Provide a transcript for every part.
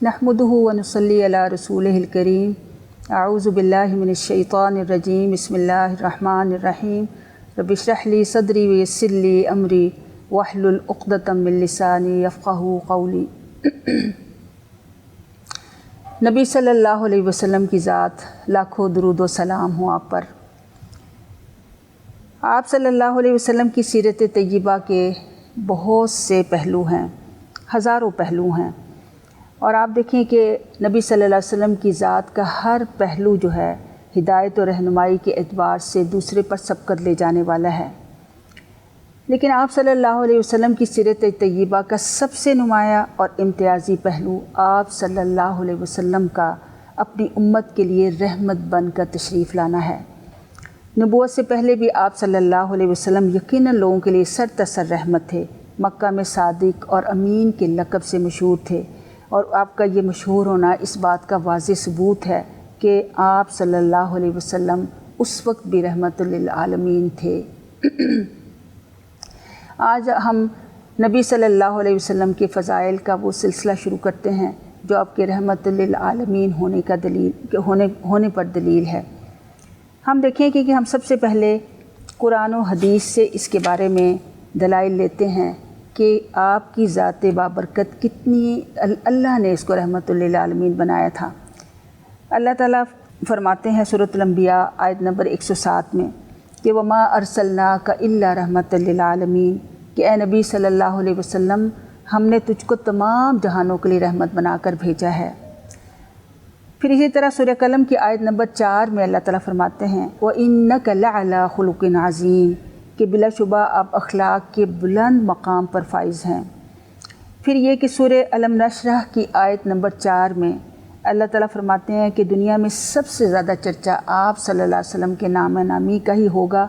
नहमदुहु व नुसल्ली अला रसूलिहिल करीम। अऊज़ु बिल्लाहि मिनश शैतानिर रजीम। बिस्मिल्लाहिर रहमानिर रहीम। रब्बि इश्रह ली सदरी व यस्सिर ली अमरी वहलुल उक़दतम मिन लिसानी यफ़क़हू क़ौली। नबी सल्लल्लाहु अलैहि वसल्लम की ज़ात लाखों दुरूद व सलाम हो आप पर। आप सल्लल्लाहु अलैहि वसल्लम की सीरत तय्यबा के बहुत से पहलू हैं, हज़ारों पहलू हैं। और आप देखें कि नबी सल्लल्लाहु अलैहि वसल्लम की ज़ात का हर पहलू जो है हिदायत और रहनुमाई के एतबार से दूसरे पर सबकत ले जाने वाला है। लेकिन आप सल्लल्लाहु अलैहि वसल्लम की सीरत तय्यबा का सबसे नुमाया और इम्तियाज़ी पहलू आप सल्लल्लाहु अलैहि वसल्लम का अपनी उम्मत के लिए रहमत बनकर तशरीफ़ लाना है। नबूवत से पहले भी आप सल्लल्लाहु अलैहि वसल्लम यकीनन लोगों के लिए सरतसर रहमत थे। मक्का में सादिक और अमीन के लक़ब से मशहूर थे और आपका ये मशहूर होना इस बात का वाज़ेह सबूत है कि आप सल्लल्लाहु अलैहि वसल्लम उस वक्त भी रहमतुल लिल आलमीन थे। आज हम नबी सल्लल्लाहु अलैहि वसल्लम के फ़ज़ाइल का वो सिलसिला शुरू करते हैं जो आपके रहमतुल लिल आलमीन होने पर दलील है। हम देखें कि हम सबसे पहले कुरान और हदीस से इसके बारे में दलाइल लेते हैं कि आपकी ज़ात बाबरकत कितनी अल्लाह ने इसको रहमतुल लिल आलमीन बनाया था। अल्लाह ताला फरमाते हैं सूरतुल अंबिया आयत नंबर 107 में कि वमा अरसलनाका इल्ला रहमतुल लिल आलमीन, कि ए नबी सल्लल्लाहु अलैहि वसल्लम हमने तुझको तमाम जहानों के लिए रहमत बनाकर भेजा है। फिर इसी तरह सूरह कलम की आयत नंबर 4 में अल्लाह ताला फरमाते हैं व इन्नका लअला खुलुकिन अज़ीम, कि बिलाशुबा आप अखलाक के बुलंद मकाम पर फाइज़ हैं। फिर ये कि सूरह अलम नशरह की आयत नंबर 4 में अल्लाह ताला फरमाते हैं कि दुनिया में सबसे ज़्यादा चर्चा आप सल्लल्लाहु अलैहि वसल्लम के नाम नामी का ही होगा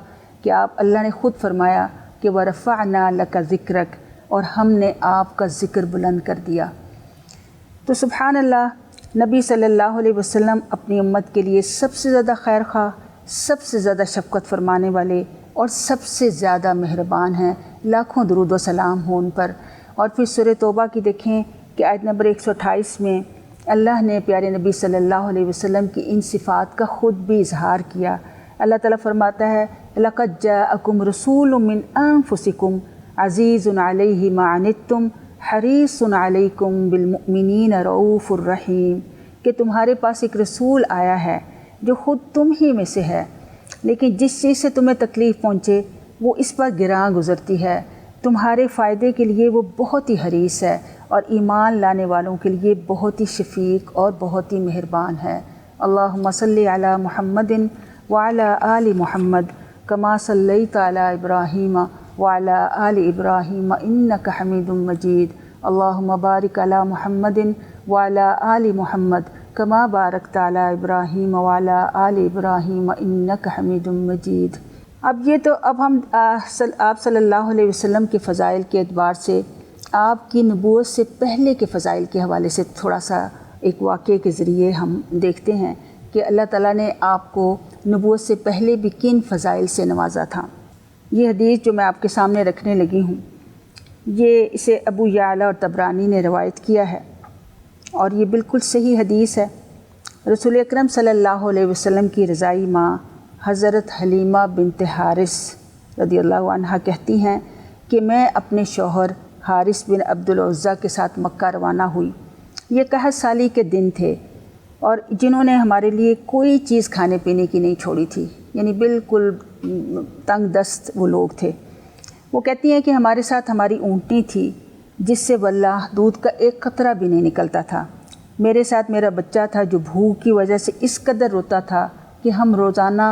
कि आप अल्लाह ने ख़ुद फरमाया कि वरफ़अना लका ज़िक्रक, और हमने आपका ज़िक्र बुलंद कर दिया। तो सुभान अल्लाह, नबी सल्लल्लाहु अलैहि वसल्लम अपनी उम्मत के लिए सबसे ज़्यादा खैर ख़्वाह, सबसे ज़्यादा शफ़क़त फरमाने वाले और सबसे ज़्यादा मेहरबान हैं। लाखों दुरूद व सलाम हो उन पर। और फिर सूरह तौबा की देखें कि आयत नंबर 128 में अल्लाह ने प्यारे नबी सल्लल्लाहु अलैहि वसल्लम की इन सिफ़ात का ख़ुद भी इजहार किया। अल्लाह ताला फरमाता है लक़द जाअकुम रसूलुम मिन अनफुसिकुम अज़ीज़ुन अलैहि मा अनित्तुम हरीसुन अलैकुम बिलमुमिनीना रऊफ़ुर रहीम, कि तुम्हारे पास एक रसूल आया है जो ख़ुद तुम ही में से है, लेकिन जिस चीज़ से तुम्हें तकलीफ़ पहुँचे वो इस पर गिरां गुज़रती है। तुम्हारे फ़ायदे के लिए वो बहुत ही हरीस है और ईमान लाने वालों के लिए बहुत ही शफ़ीक़ और बहुत ही मेहरबान है। अल्लाहुम्मा सल्लि अला मुहम्मदिन व अला आलि मुहम्मद कमा सल्लैता अला इब्राहीम व अला आलि इब्राहीम इन्नका हमीदुम मजीद। अल्लाहुम्मा बारिक अला मुहम्मदिन व अला आलि मुहम्मद कमा बारकता अला इब्राहीम व अला आलि इब्राहीम इन्नका हमीदुम मजीद। अब हम आप सल्लल्लाहु अलैहि वसल्लम के फ़ज़ाइल के एतबार से आपकी नबूवत से पहले के फ़ज़ाइल के हवाले से थोड़ा सा एक वाक़े के ज़रिए हम देखते हैं कि अल्लाह ताला ने आपको नबूवत से पहले भी किन फ़ज़ाइल से नवाजा था। ये हदीस जो मैं आपके सामने रखने लगी हूँ, ये इसे अबू याला और तबरानी ने रवायत किया है और ये बिल्कुल सही हदीस है। रसूल अकरम सल्लल्लाहु अलैहि वसल्लम की रज़ाई माँ हज़रत हलीमा बिनत हारिस रदियल्लाहु अन्हा कहती हैं कि मैं अपने शौहर हारिस बिन अब्दुल उज़्ज़ा के साथ मक्का रवाना हुई। ये कहत साली के दिन थे और जिन्होंने हमारे लिए कोई चीज़ खाने पीने की नहीं छोड़ी थी, यानी बिल्कुल तंग दस्त वो लोग थे। वो कहती हैं कि हमारे साथ हमारी ऊँटनी थी जिससे वल्लाह दूध का एक कतरा भी नहीं निकलता था। मेरे साथ मेरा बच्चा था जो भूख की वजह से इस कदर रोता था कि हम रोज़ाना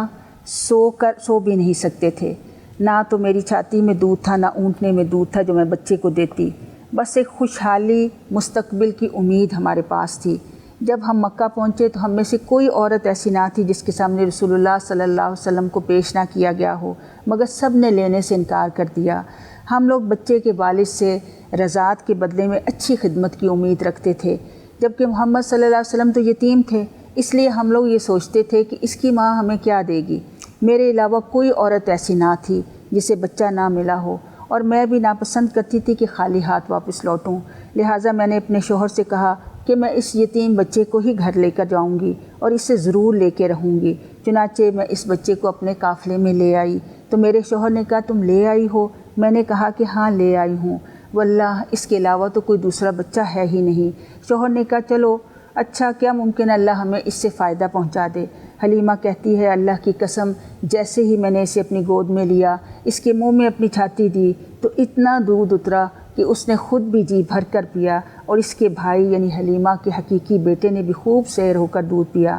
सो भी नहीं सकते थे। ना तो मेरी छाती में दूध था, ना ऊँटने में दूध था जो मैं बच्चे को देती। बस एक खुशहाली मुस्तकबिल की उम्मीद हमारे पास थी। जब हम मक्का पहुँचे तो हम में से कोई औरत ऐसी ना थी जिसके सामने रसूलुल्लाह सल्लल्लाहु अलैहि वसल्लम को पेश ना किया गया हो, मगर सब ने लेने से इनकार कर दिया। हम लोग बच्चे के वालिद से रज़ात के बदले में अच्छी खिदमत की उम्मीद रखते थे, जबकि मोहम्मद सल्लल्लाहु अलैहि वसल्लम तो यतीम थे। इसलिए हम लोग ये सोचते थे कि इसकी माँ हमें क्या देगी। मेरे अलावा कोई औरत ऐसी ना थी जिसे बच्चा ना मिला हो, और मैं भी नापसंद करती थी कि खाली हाथ वापस लौटूं। लिहाजा मैंने अपने शौहर से कहा کہ میں اس یتیم بچے کو ہی گھر لے کر جاؤں گی اور اسے ضرور لے کے رہوں گی۔ چنانچہ میں اس بچے کو اپنے قافلے میں لے آئی تو میرے شوہر نے کہا تم لے آئی ہو؟ میں نے کہا کہ ہاں لے آئی ہوں، واللہ اس کے علاوہ تو کوئی دوسرا بچہ ہے ہی نہیں۔ شوہر نے کہا چلو اچھا، کیا ممکن ہے اللہ ہمیں اس سے فائدہ پہنچا دے۔ حلیمہ کہتی ہے اللہ کی قسم، جیسے ہی میں نے اسے اپنی گود میں لیا، اس کے منہ میں اپنی چھاتی دی تو اتنا دودھ اترا کہ اس نے خود بھی جی بھر کر پیا اور اس کے بھائی یعنی حلیمہ کے حقیقی بیٹے نے بھی خوب سیر ہو کر دودھ پیا۔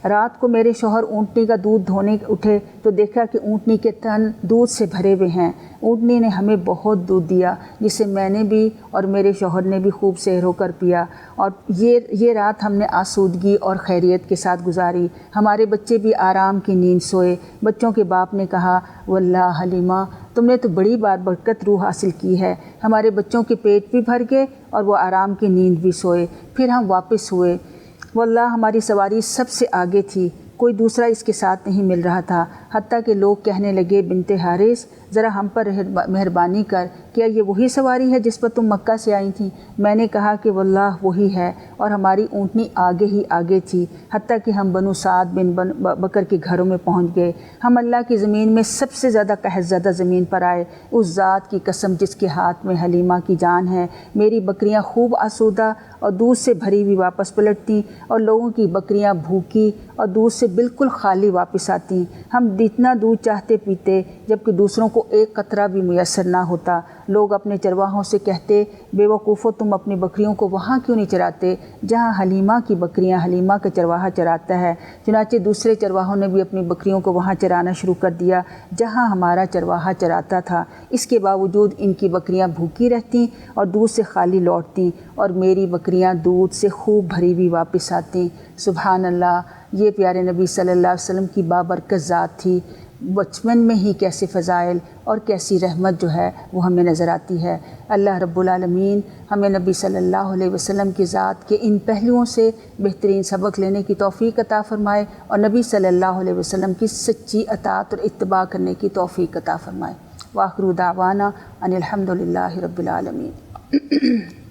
رات کو میرے شوہر اونٹنی کا دودھ دھونے اٹھے تو دیکھا کہ اونٹنی کے تن دودھ سے بھرے ہوئے ہیں۔ اونٹنی نے ہمیں بہت دودھ دیا جسے میں نے بھی اور میرے شوہر نے بھی خوب سیر ہو کر پیا، اور یہ رات ہم نے آسودگی اور خیریت کے ساتھ گزاری۔ ہمارے بچے بھی آرام کی نیند سوئے۔ بچوں کے باپ نے کہا واللہ حلیمہ تم نے تو بڑی بار برکت روح حاصل کی ہے، ہمارے بچوں کے پیٹ بھی بھر گئے اور وہ آرام کی نیند بھی سوئے۔ پھر ہم واپس ہوئے، واللہ ہماری سواری سب سے آگے تھی، کوئی دوسرا اس کے ساتھ نہیں مل رہا تھا، حتیٰ کہ لوگ کہنے لگے بنت حارث ذرا ہم پر مہربانی کر، کیا یہ وہی سواری ہے جس پر تم مکہ سے آئی تھیں؟ میں نے کہا کہ واللہ وہی ہے، اور ہماری اونٹنی آگے ہی آگے تھی، حتیٰ کہ ہم بنو سعد بن بکر کے گھروں میں پہنچ گئے۔ ہم اللہ کی زمین میں سب سے زیادہ قحط زدہ زمین پر آئے۔ اس ذات کی قسم جس کے ہاتھ میں حلیمہ کی جان ہے، میری بکریاں خوب آسودہ اور دودھ سے بھری ہوئی واپس پلٹتیں، اور لوگوں کی بکریاں بھوکی اور دودھ سے بالکل خالی واپس آتیں۔ ہم جتنا دودھ چاہتے پیتے، جبکہ دوسروں کو ایک قطرہ بھی میسر نہ ہوتا۔ لوگ اپنے چرواہوں سے کہتے بے وقوفو تم اپنی بکریوں کو وہاں کیوں نہیں چراتے جہاں حلیمہ کی بکریاں حلیمہ کا چرواہا چراتا ہے؟ چنانچہ دوسرے چرواہوں نے بھی اپنی بکریوں کو وہاں چرانا شروع کر دیا جہاں ہمارا چرواہا چراتا تھا۔ اس کے باوجود ان کی بکریاں بھوکی رہتیں اور دودھ سے خالی لوٹتیں، اور میری بکریاں دودھ سے خوب بھری ہوئی واپس آتیں۔ سبحان اللہ، یہ پیارے نبی صلی اللہ علیہ وسلم کی بابرکت ذات تھی۔ بچپن میں ہی کیسے فضائل اور کیسی رحمت جو ہے وہ ہمیں نظر آتی ہے۔ اللہ رب العالمین ہمیں نبی صلی اللہ علیہ وسلم کی ذات کے ان پہلوؤں سے بہترین سبق لینے کی توفیق عطا فرمائے، اور نبی صلی اللہ علیہ وسلم کی سچی اطاعت اور اتباع کرنے کی توفیق عطا فرمائے۔ وآخر دعوانا ان الحمد للہ رب العالمین۔